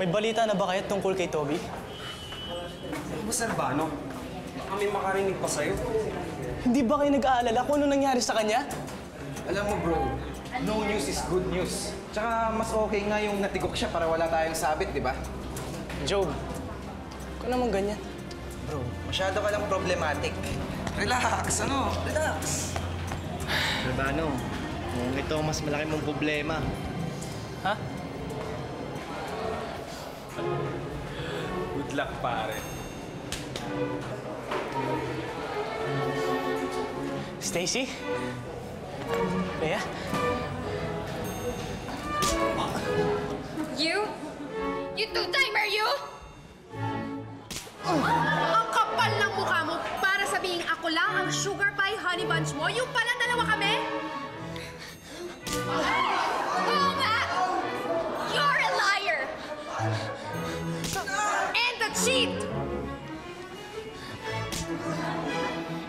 May balita na ba kayo tungkol kay Toby? Ano ba, Sarbano? Kami makarinig pa sa'yo. Hindi ba kayo nag-aalala kung ano nangyari sa kanya? Alam mo, bro, no news is good news. Tsaka mas okay nga yung natigok siya para wala tayong sabit, di ba? Job, huwag ka naman ganyan. Bro, masyado ka lang problematic. Relax, ano? Relax. Sarbano, kung ito mas malaki mong problema. Ha? Good luck, pare. Stacy? Leia? You? You two-timer, you? Ang kapal ng mukha mo para sabihin ako lang ang sugar pie honey buns mo. Yung pala dalawa kami? Oo nga! You're a liar! And a cheat!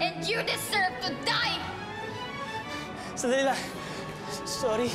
And you deserve to die! Sandali lang. Sorry.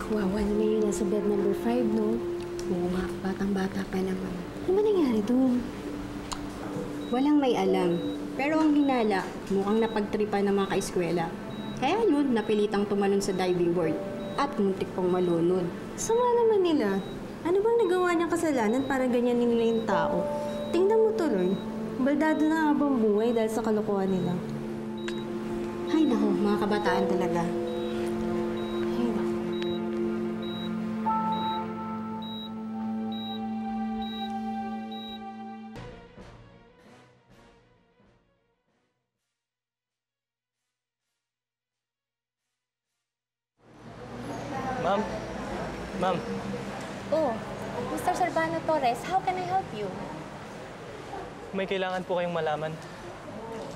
Kawawa naman yun nasa bed number 5, no? Oo nga, batang-bata pa naman. Ano ba nangyari doon? Walang may alam. Pero ang hinala, mukhang napagtripan ng mga kaeskwela. Kaya yun, napilitang tumalon sa diving board. At muntik pang malunod. Sama naman nila. Ano bang nagawa niyang kasalanan para ganyan nila yung tao? Tingnan mo tuloy. Baldado na habang buhay dahil sa kalokohan nila. Ay nako, mga kabataan talaga. Ay nako. Ma'am? Ma'am? Oh, Mr. Sarbano Torres, how can I help you? May kailangan po kayong malaman.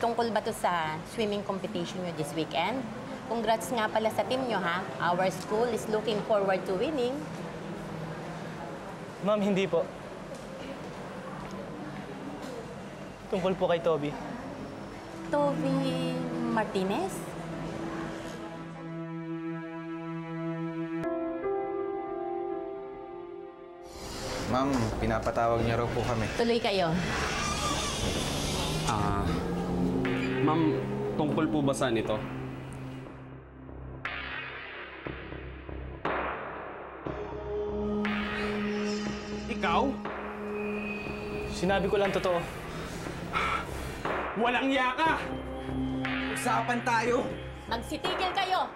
Tungkol ba to sa swimming competition nyo this weekend? Congrats nga pala sa team nyo, ha? Our school is looking forward to winning. Ma'am, hindi po. Tungkol po kay Toby. Toby Martinez? Ma'am, pinapatawag niyo raw po kami. Tuloy kayo. Ma'am, tungkol po ba saan ito? Ikaw? Sinabi ko lang totoo. Walang yaka! Usapan tayo! Magsitigil kayo!